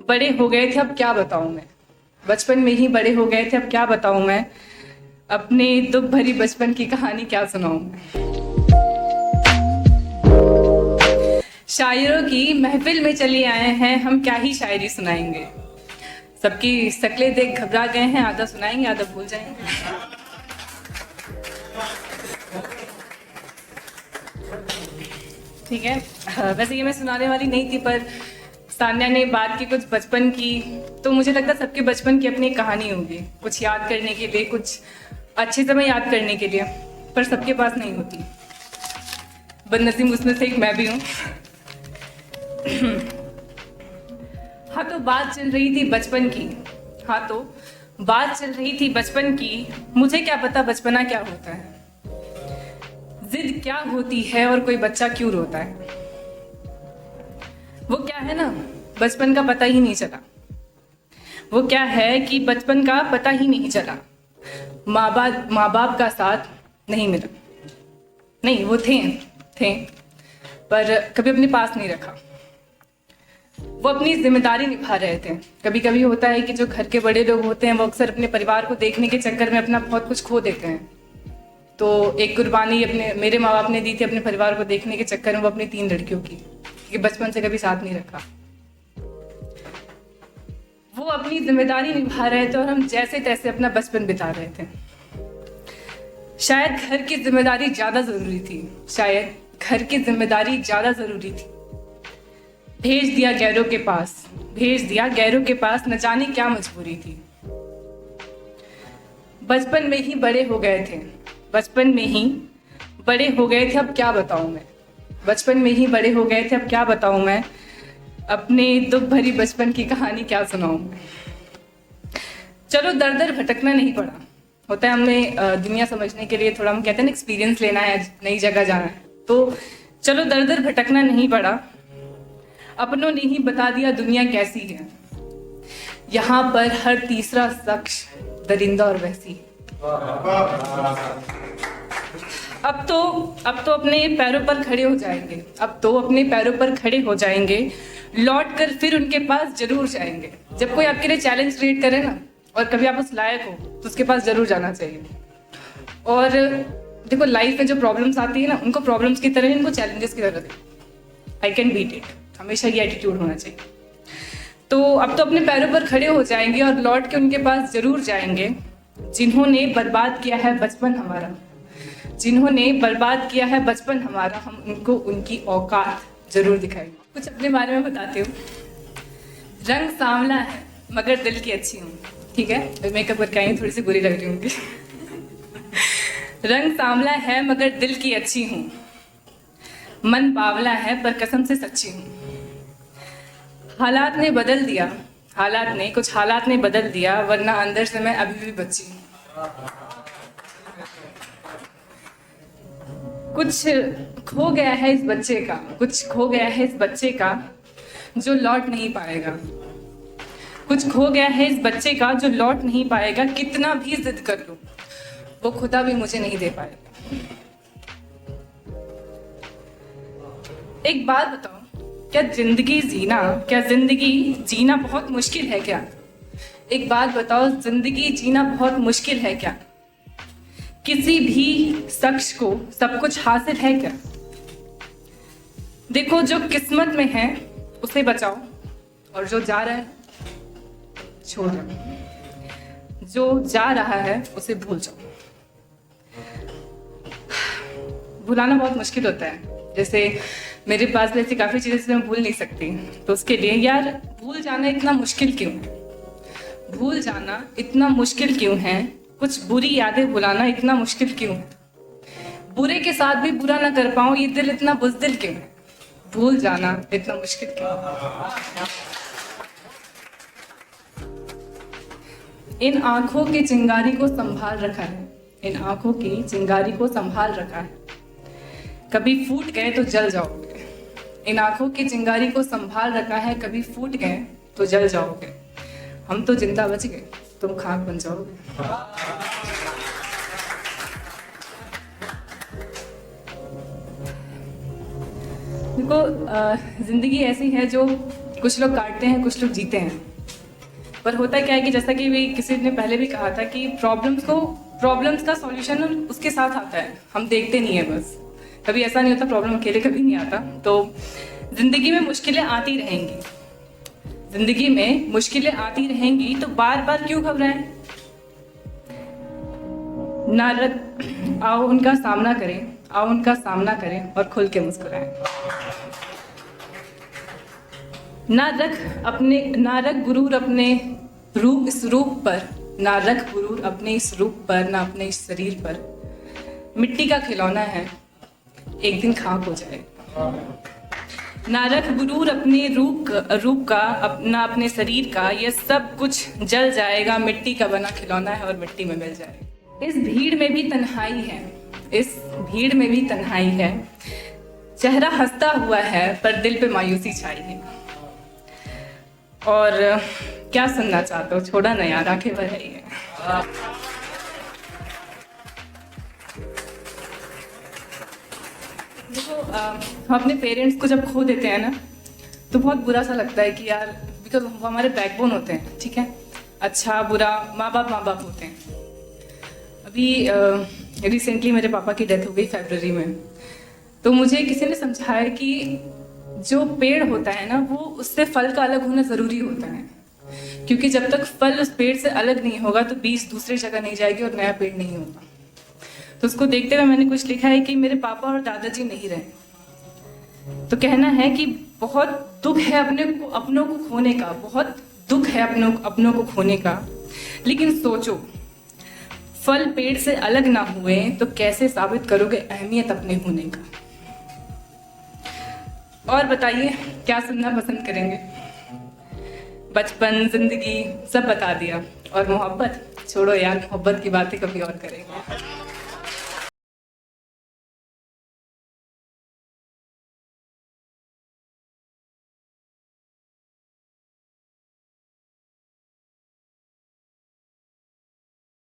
बड़े हो गए थे अब क्या बताऊं मैं। बचपन में ही बड़े हो गए थे अब क्या बताऊं मैं। अपने दुख भरी बचपन की कहानी क्या सुनाऊं मैं। शायरों की महफिल में चले आए हैं हम, क्या ही शायरी सुनाएंगे। सबकी शक्लें देख घबरा गए हैं, आधा सुनाएंगे आधा भूल जाएंगे। ठीक है। वैसे ये मैं सुनाने वाली नहीं थी, पर सान्या ने बात की कुछ बचपन की, तो मुझे लगता है सबके बचपन की अपनी एक कहानी होगी, कुछ याद करने के लिए, कुछ अच्छे समय याद करने के लिए, पर सबके पास नहीं होती। बदनसीब उसमें से एक मैं भी हूँ। हाँ तो बात चल रही थी बचपन की। हाँ तो बात चल रही थी बचपन की। मुझे क्या पता बचपना क्या होता है, जिद क्या होती है और कोई बच्चा क्यों रोता है। वो क्या है ना, बचपन का पता ही नहीं चला। वो क्या है कि बचपन का पता ही नहीं चला। माँ बाप का साथ नहीं मिला। नहीं, वो थे पर कभी अपने पास नहीं रखा। वो अपनी जिम्मेदारी निभा रहे थे। कभी कभी होता है कि जो घर के बड़े लोग होते हैं वो अक्सर अपने परिवार को देखने के चक्कर में अपना बहुत कुछ खो देते हैं। तो एक कुर्बानी अपने मेरे माँ बाप ने दी थी अपने परिवार को देखने के चक्कर में, वो अपनी 3 लड़कियों की, कि बचपन से कभी साथ नहीं रखा। वो अपनी जिम्मेदारी निभा रहे थे और हम जैसे तैसे अपना बचपन बिता रहे थे। शायद घर की जिम्मेदारी ज्यादा जरूरी थी, शायद घर की जिम्मेदारी ज्यादा जरूरी थी। भेज दिया गैरों के पास, भेज दिया गैरों के पास, न जाने क्या मजबूरी थी। बचपन में ही बड़े हो गए थे, बचपन में ही बड़े हो गए थे अब क्या बताऊं मैं। बचपन में ही बड़े हो गए थे अब क्या बताऊं मैं। अपने दुख भरी बचपन की कहानी क्या सुनाऊं मैं। चलो दर दर भटकना नहीं पड़ा। होता है हमें दुनिया समझने के लिए थोड़ा, हम कहते हैं ना, एक्सपीरियंस लेना है, नई जगह जाना है, तो चलो दर दर भटकना नहीं पड़ा। अपनों ने ही बता दिया दुनिया कैसी है। यहाँ पर हर तीसरा शख्स दरिंदा और वैसी है। अब तो अपने पैरों पर खड़े हो जाएंगे, अब तो अपने पैरों पर खड़े हो जाएंगे, लौट कर फिर उनके पास जरूर जाएंगे। जब कोई आपके लिए चैलेंज क्रिएट करे ना, और कभी आप उस लायक हो, तो उसके पास जरूर जाना चाहिए। और देखो, लाइफ में जो प्रॉब्लम्स आती है ना, उनको प्रॉब्लम्स की तरह, इनको चैलेंजेस की तरह देखो। आई कैन बीट इट, हमेशा ये एटीट्यूड होना चाहिए। तो अब तो अपने पैरों पर खड़े हो जाएंगे और लौट के उनके पास जरूर जाएंगे, जिन्होंने बर्बाद किया है बचपन हमारा, जिन्होंने बर्बाद किया है बचपन हमारा। हम उनको उनकी औकात जरूर दिखाएंगे। कुछ अपने बारे में बताती हूँ। रंग सांवला है मगर दिल की अच्छी हूँ। ठीक है, मेकअप करके आई, थोड़ी सी बुरी लग रही होंगी। रंग सांवला है मगर दिल की अच्छी हूँ, मन बावला है पर कसम से सच्ची हूँ। हालात ने बदल दिया, कुछ हालात ने बदल दिया, वरना अंदर से मैं अभी भी बच्ची हूँ। कुछ खो गया है इस बच्चे का, कुछ खो गया है इस बच्चे का जो लौट नहीं पाएगा। कुछ खो गया है इस बच्चे का जो लौट नहीं पाएगा। कितना भी जिद कर लूं, वो खुदा भी मुझे नहीं दे पाएगा। एक बात बताओ, क्या जिंदगी जीना बहुत मुश्किल है क्या? एक बात बताओ, जिंदगी जीना बहुत मुश्किल है क्या? किसी भी शख्स को सब कुछ हासिल है क्या? देखो, जो किस्मत में है उसे बचाओ, और जो जा रहा है छोड़ दो। जो जा रहा है उसे भूल जाओ। भुलाना बहुत मुश्किल होता है। जैसे मेरे पास भी ऐसी काफी चीजें मैं भूल नहीं सकती, तो उसके लिए यार, भूल जाना इतना मुश्किल क्यों है? भूल जाना इतना मुश्किल क्यों है? कुछ बुरी यादें भुलाना इतना मुश्किल क्यों है? बुरे के साथ भी बुरा ना कर पाऊं, ये दिल इतना बुज़दिल क्यों है? भूल जाना इतना मुश्किल क्यों है? इन आंखों की चिंगारी को संभाल रखा है, इन आंखों की चिंगारी को संभाल रखा है। कभी फूट गए तो जल जाओगे। इन आंखों की चिंगारी को संभाल रखा है, कभी फूट गए तो जल जाओगे। हम तो जिंदा बच गए, तुम खाक बन जाओगे। देखो, जिंदगी ऐसी है जो कुछ लोग काटते हैं, कुछ लोग जीते हैं। पर होता क्या है कि जैसा कि भी किसी ने पहले भी कहा था कि प्रॉब्लम्स का सॉल्यूशन उसके साथ आता है, हम देखते नहीं है बस। कभी ऐसा नहीं होता, प्रॉब्लम अकेले कभी नहीं आता। तो ज़िंदगी में मुश्किलें आती रहेंगी, ज़िंदगी में मुश्किलें आती रहेंगी, तो बार बार क्यों घबराएं? आओ उनका सामना करें, आओ उनका सामना करें और खुल के मुस्कुराएं। ना रख गुरूर अपने इस रूप पर, ना रख गुरूर अपने इस रूप पर, ना अपने इस शरीर पर। मिट्टी का खिलौना है, एक दिन खाक हो जाएगा। ना रख गुरूर अपने रूप का, अपना अपने शरीर का, ये सब कुछ जल जाएगा। मिट्टी का बना खिलौना है और मिट्टी में मिल जाएगा। इस भीड़ में भी तन्हाई है, इस भीड़ में भी तन्हाई है। चेहरा हंसता हुआ है पर दिल पे मायूसी छाई है। और क्या सुनना चाहते हो? छोड़ा ना यार, आंखें भर रही है। देखो, हम अपने पेरेंट्स को जब खो देते हैं ना, तो बहुत बुरा सा लगता है कि यार, बिकॉज वो हमारे बैकबोन होते हैं, ठीक है। अच्छा बुरा माँ बाप होते हैं। अभी रिसेंटली मेरे पापा की डेथ हो गई फरवरी में। तो मुझे किसी ने समझाया कि जो पेड़ होता है ना, वो उससे फल का अलग होना ज़रूरी होता है, क्योंकि जब तक फल उस पेड़ से अलग नहीं होगा तो बीज दूसरी जगह नहीं जाएगी और नया पेड़ नहीं होगा। तो उसको देखते हुए मैंने कुछ लिखा है कि मेरे पापा और दादाजी नहीं रहे, तो कहना है कि बहुत दुख है अपनों को खोने का, बहुत दुख है अपनों को खोने का। लेकिन सोचो, फल पेड़ से अलग ना हुए तो कैसे साबित करोगे अहमियत अपने होने का? और बताइए, क्या सुनना पसंद करेंगे? बचपन, जिंदगी सब बता दिया, और मोहब्बत छोड़ो यार, मोहब्बत की बातें कभी और करेंगे।